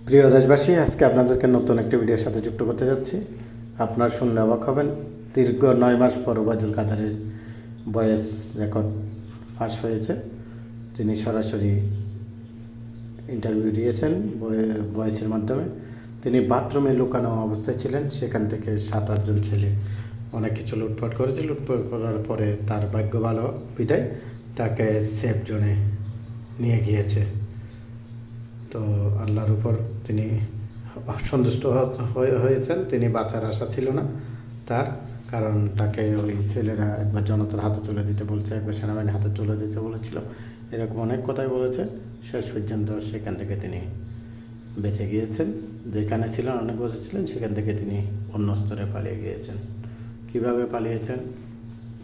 প্রিয় দেশবাসী, আজকে আপনাদেরকে নতুন একটি ভিডিওর সাথে যুক্ত করতে যাচ্ছি। আপনারা শুনলে অবাক হবেন, দীর্ঘ 9 মাস পর ওবায়দুল কাদেরের ভয়েস রেকর্ড ফাঁস হয়েছে। যিনি সরাসরি ইন্টারভিউ দিয়েছেন ভয়েসের মাধ্যমে। তিনি বাথরুমে লুকানো অবস্থায় ছিলেন, সেখান থেকে 7-8 জন ছেলে অনেক কিছু লুটপাট করেছে। লুটপাট করার পরে তার ভাগ্য ভালো বিদায় তাকে সেফ জোনে নিয়ে গিয়েছে। তো আল্লাহর উপর তিনি অসন্তুষ্ট হয়েছেন। তিনি বাঁচার আশা ছিল না তার, কারণ তাকে ওই ছেলেরা একবার জনতার হাতে তুলে দিতে বলেছে, একবার সেনাবাহিনীর হাতে তুলে দিতে বলেছিল, এরকম অনেক কথাই বলেছে। শেষ পর্যন্ত সেখান থেকে তিনি বেঁচে গিয়েছেন। যেখানে ছিলেন, অনেক বছর ছিলেন, সেখান থেকে তিনি অন্য স্তরে পালিয়ে গিয়েছেন। কীভাবে পালিয়েছেন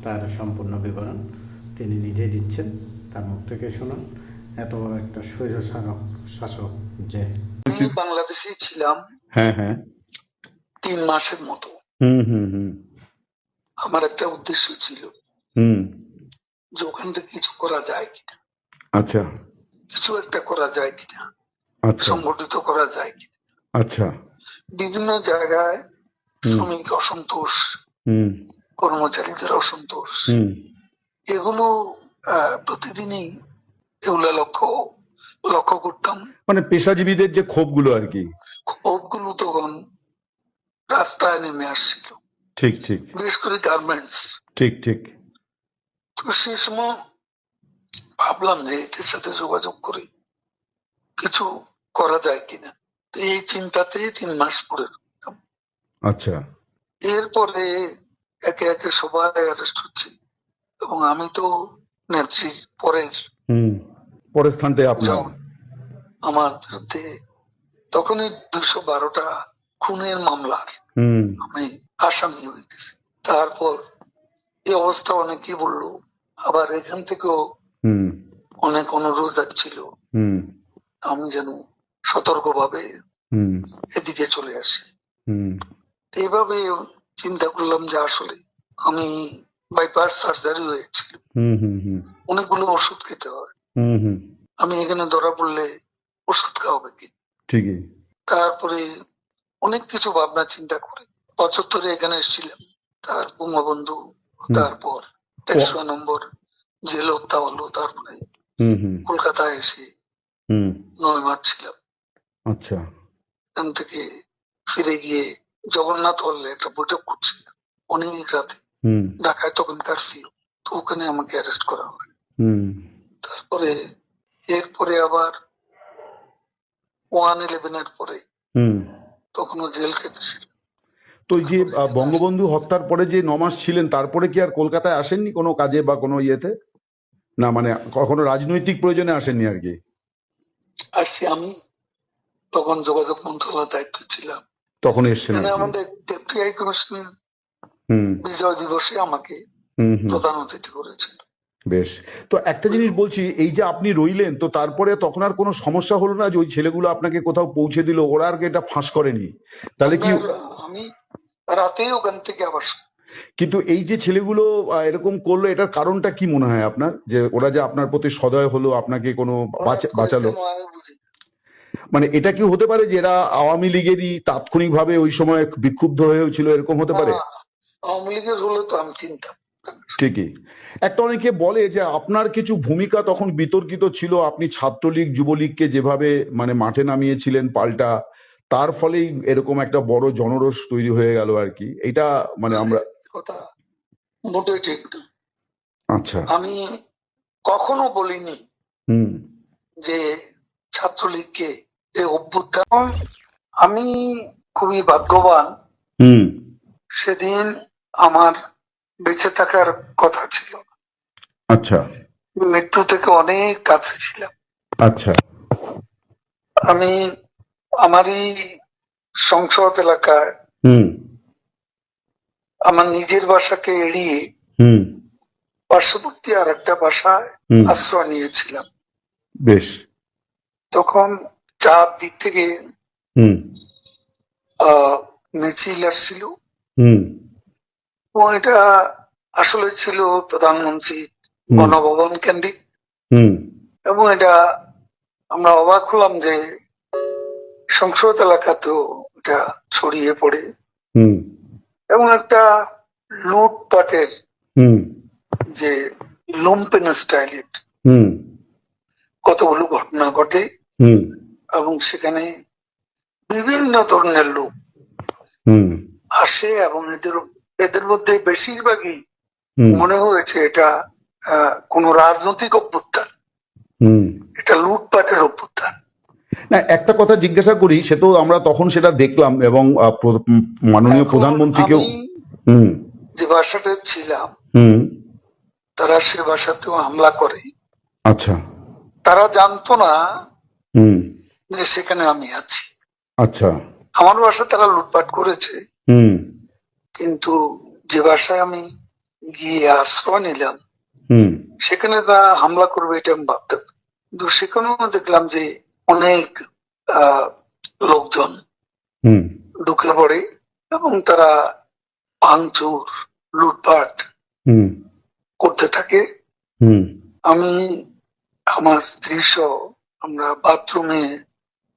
তার সম্পূর্ণ বিবরণ তিনি নিজেই দিচ্ছেন, তার মুখ থেকে শুনুন। এত বড় একটা শাসক যে আমি বাংলাদেশে ছিলাম হ্যাঁ হ্যাঁ 3 মাসের মতো। হুম হুম হুম আমার একটা উদ্দেশ্য ছিল হুম যে ওখান থেকে কিছু করা যায় কিনা, আচ্ছা কিছু একটা করা যায় কিনা, আচ্ছা সংগঠিত করা যায় কিনা। আচ্ছা বিভিন্ন জায়গায় হুম শ্রমিক অসন্তোষ, হুম কর্মচারীদের অসন্তোষ, হুম এগুলো প্রতিদিনই এগুলো লক্ষ্য করতাম। মানে পেশাজীবীদের যে ক্ষোভগুলো আর কি। ক্ষোভগুলো তখন রাস্তায় নেমে আসছিল, ঠিক ঠিক বিশেষ করে গার্মেন্টস। ঠিক ঠিক তো সে সময় ভাবলাম যে এদের সাথে যোগাযোগ করে কিছু করা যায় কিনা। তো এই চিন্তাতে 3 মাস পরে রইলাম। আচ্ছা এরপরে একে একে সবাই অ্যারেস্ট হচ্ছে এবং আমি তো নেত্রীর পরের হুম পরের স্থানটাই আপনার। জন। আমার বিরুদ্ধে তখনই 212টা খুনের মামলার হুম আমি আসামি হয়ে গেছি। তারপর এই অবস্থা অনেকেই বললো, আবার এখান থেকেও হুম অনেক অনুরোধ যাচ্ছিল হুম আমি যেন সতর্কভাবে হুম এদিকে চলে আসি। হুম তো এইভাবে চিন্তা করলাম যে আসলে আমি বাইপাস সার্জারি হয়েছিল, হুম হুম হুম অনেকগুলো ওষুধ খেতে হয়, হুম হুম আমি এখানে ধরা পড়লে ওষুধ খাওয়াবে কি। ঠিকই তারপরে অনেক কিছু ভাবনা চিন্তা করে 75-এ এখানে এসেছিলাম, তার বঙ্গবন্ধু, হুম তারপর ও 150 নম্বর জেল হত্যা হলো, তারপরে হুম হুম কলকাতায় এসে হুম 9 মাস ছিলাম। আচ্ছা এখান থেকে ফিরে গিয়ে জগন্নাথ হলে একটা বৈঠক করছিলাম অনেক রাতে, হুম ঢাকায় তখন কারফিউ। তো ওখানে আমাকে অ্যারেস্ট করা হয়। হুম তারপরে এরপরে আবার 111-এর পরে হুম তখনও জেল খেটেছিল। তো এই যে বঙ্গবন্ধু হত্যার পরে যে 9 মাস ছিলেন, তারপরে কি আর কলকাতায় আসেননি কোনো কাজে বা কোনো ইয়েতে? না মানে কখনো রাজনৈতিক প্রয়োজনে আসেননি আর কি? আসছি আমি, তখন যোগাযোগ মন্ত্রণালয়ের দায়িত্ব ছিলাম। তখন এসছেন আর এখানে কি। আমাদের ডেপুটি হাই কমিশনার হুম বিজয় দিবসে আমাকে হুম হুম প্রধান অতিথি করেছিল। বেশ। তো একটা জিনিস বলছি, এই যে আপনি রইলেন, তো তারপরে তখন আর কোনো সমস্যা হলো না যে ওই ছেলেগুলো আপনাকে কোথাও পৌঁছে দিল, ওরা আর কি এটা ফাঁস করেনি? তাহলে কি? আমি রাতেই ওখান থেকে আবার কিন্তু এই যে ছেলেগুলো এরকম করলো, এটার কারণটা কি মনে হয় আপনার, যে ওরা যে আপনার প্রতি সদয় হলো, আপনাকে কোনো বাঁচালো? আমি বুঝি। মানে এটা কি হতে পারে যে এরা আওয়ামী লীগেরই তাৎক্ষণিকভাবে ওই সময় বিক্ষুব্ধ হয়েছিল, এরকম হতে পারে? আওয়ামী লীগের হলে তো আমি চিন্তা। ঠিকই। একটা অনেকে বলে যে আপনার কিছু ভূমিকা তখন বিতর্কিত ছিল, আপনি ছাত্রলীগ যুবলীগকে যেভাবে মানে মাঠে নামিয়েছিলেন পাল্টা, তার ফলেই এরকম একটা বড় জনরোষ তৈরি হয়ে গেল আর কি। এটা মানে আমরা কথা মোটেই ঠিক না। আচ্ছা আমি কখনো বলিনি হুম যে ছাত্রলীগকে এই অভ্যুত্থান। আমি খুবই ভাগ্যবান, হুম সেদিন আমার বেঁচে থাকার কথা ছিল, আচ্ছা মৃত্যু থেকে অনেক কাছে ছিলাম। আচ্ছা আমি আমারই সংসদ এলাকায় হুম আমার নিজের বাসাকে এড়িয়ে হুম পার্শ্ববর্তী আর একটা বাসায় হুম আশ্রয় নিয়েছিলাম। বেশ তখন 4 দিক থেকে হুম মিছিল আসছিল হুম এবং এটা আসলে ছিল প্রধানমন্ত্রী হুম গণভবন কেন্দ্রিক। হুম এবং এটা আমরা অবাক হলাম যে সংসদ এলাকাতেও এটা ছড়িয়ে পড়ে হুম এবং একটা লুটপাটের হুম যে লুম্পেন স্টাইলের হুম কতগুলো ঘটনা ঘটে হুম এবং সেখানে বিভিন্ন ধরনের লোক হুম আসে এবং এদের মধ্যে বেশিরভাগই হুম মনে হয়েছে এটা কোনো রাজনৈতিক অভ্যুত্থান, হুম এটা লুটপাটের অভ্যুত্থান। না, একটা কথা জিজ্ঞাসা করি, সে তো আমরা তখন সেটা দেখলাম এবং মাননীয় এখন প্রধানমন্ত্রীকেও। আমি হুম যে বাসাতে ছিলাম হুম তারা সে বাসাতেও হামলা করে। আচ্ছা। তারা জানতো না হুম যে সেখানে আমি আছি। আচ্ছা। আমার বাসা তারা লুটপাট করেছে, হুম কিন্তু যে বাসায় আমি গিয়ে আশ্রয় নিলাম হুম সেখানে তারা হামলা করবে এটা আমি ভাবতে পারি। কিন্তু সেখানেও দেখলাম যে অনেক লোকজন হুম ঢুকে পড়ে এবং তারা ভাঙচুর লুটপাট হুম করতে থাকে। হুম আমি আমার স্ত্রী সহ আমরা বাথরুমে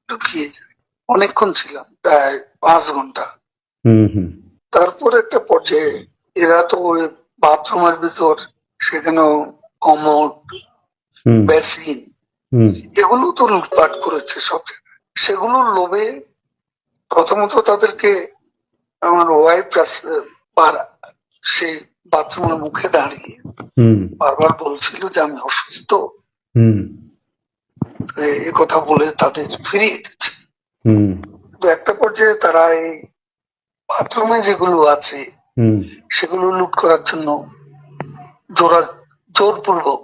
ঢুকিয়ে যাই, অনেকক্ষণ ছিলাম, প্রায় 5 ঘন্টা। হুম হুম তারপর একটা পর্যায়ে এরা তো ওই বাথরুমের ভিতর সেখানেও কমোড, হুম বেসিন হুম এগুলো তো লুটপাট করেছে সব জায়গায়। সেগুলোর লোভে প্রথমত তাদেরকে আমার ওয়াইফ সেই বাথরুমের মুখে দাঁড়িয়ে হুম বারবার বলছিল যে আমি অসুস্থ, হুম এ কথা বলে তাদের ফিরিয়ে দিচ্ছে। হুম তো একটা পর্যায়ে তারা এই বাথরুমে যেগুলো আছে হুম সেগুলো লুট করার জন্য জোরপূর্বক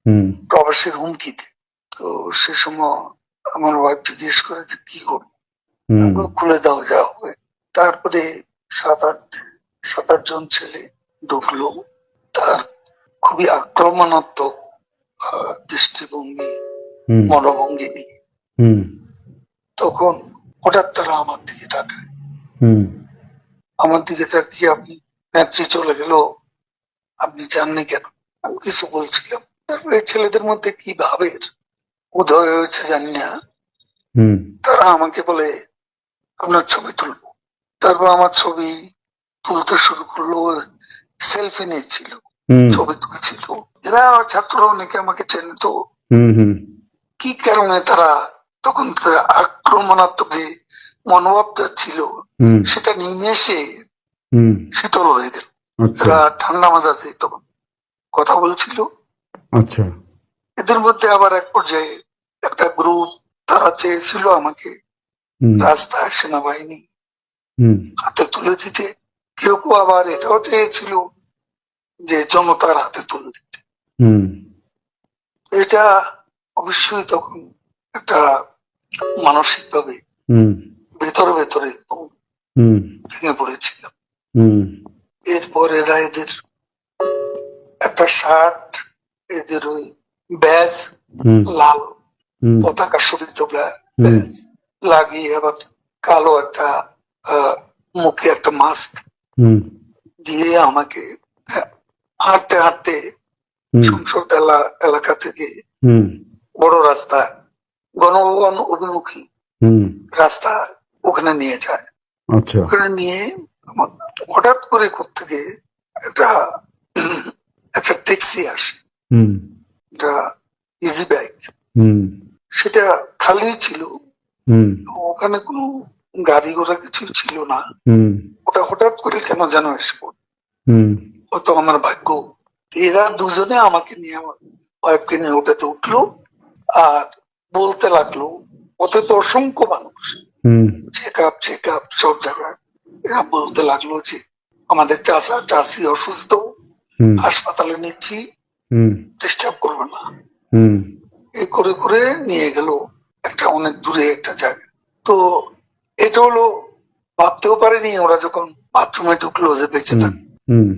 হুম প্রবাসের হুমকি দেয়। তো সে সময় আমার ওয়াইফ জিজ্ঞেস করে যে কি করবো, হুম খুলে দাও যা হবে। তারপরে 7-8 জন ছেলে ঢুকলো। তার খুবই আক্রমণাত্মক দৃষ্টিভঙ্গি, হুম মনোভঙ্গি নিয়ে। হুম তখন হঠাৎ তারা আমার দিকে তাকায়, হুম আমার দিকে তাকিয়ে আপনি নেত্রী চলে গেল, আপনি জাননি কেন? আমি কিছু বলছিলাম। তারপরে ছেলেদের মধ্যে কি ভাবের উদয় হয়েছে জানি না, হুম তারা আমাকে বলে আপনার ছবি তুলবো। তারপর আমার ছবি তুলতে শুরু করলো, সেলফি নিচ্ছিল, হুম ছবি তুলছিল। এরা ছাত্র অনেকে আমাকে চেনে তো, হুম হুম কি কারণে তারা তখন আক্রমণাত্মক যে মনোভাবটা ছিল হুম সেটা নিয়ে এসে হুম শীতল হয়ে গেল। আচ্ছা এরা ঠান্ডা মাজাজে তখন কথা বলছিল। আচ্ছা। এদের মধ্যে আবার এক পর্যায়ে একটা গ্রুপ তারা চেয়েছিল আমাকে হুম রাস্তায় সেনাবাহিনী হুম হাতে তুলে দিতে। কেউ কেউ আবার এটাও চেয়েছিল যে জনতার হাতে তুলে দিতে। হুম এটা অবশ্যই তখন একটা মানসিক ভাবে হুম ভেতরে ভেতরে হুম ভেঙে পড়েছিল। হুম এরপর এরা এদের একটা শার্ট, এদের ওই ব্যাজ, হুম লাল হুম পতাকা শোভিত হুম ব্যাজ লাগিয়ে আবার কালো একটা মুখে একটা মাস্ক হুম দিয়ে আমাকে হাঁটতে হাঁটতে হুম সংসদ এলাকা থেকে হুম বড় রাস্তা, গণভবন অভিমুখী হুম রাস্তা, ওখানে নিয়ে যায়। আচ্ছা। ওখানে নিয়ে আমার হঠাৎ করে কোত্থেকে একটা একটা ট্যাক্সি আসে, হুম একটা ইজি বাইক, হুম সেটা খালি ছিল, হুম ওখানে কোনো গাড়ি ঘোড়া কিছু ছিল না। হুম ওটা হঠাৎ করে কেন যেন এসে পড়ল, হুম হয়তো আমার ভাগ্য। এরা দুজনে আমাকে নিয়ে আমার ওয়াইফকে নিয়ে ওটাতে উঠলো আর বলতে লাগলো, ওতে তো অসংখ্য মানুষ, হুম চেক আপ সব জায়গায়। এরা বলতে লাগলো যে আমাদের চাচা চাচি অসুস্থ, হুম হাসপাতালে নিচ্ছি, হুম ডিস্টার্ব করবে না। হুম এই করে করে নিয়ে গেল একটা অনেক দূরে একটা জায়গা। তো এটা হলো, ভাবতেও পারেনি ওরা যখন বাথরুমে ঢুকলো যে বেঁচে হুম থাকবে। হুম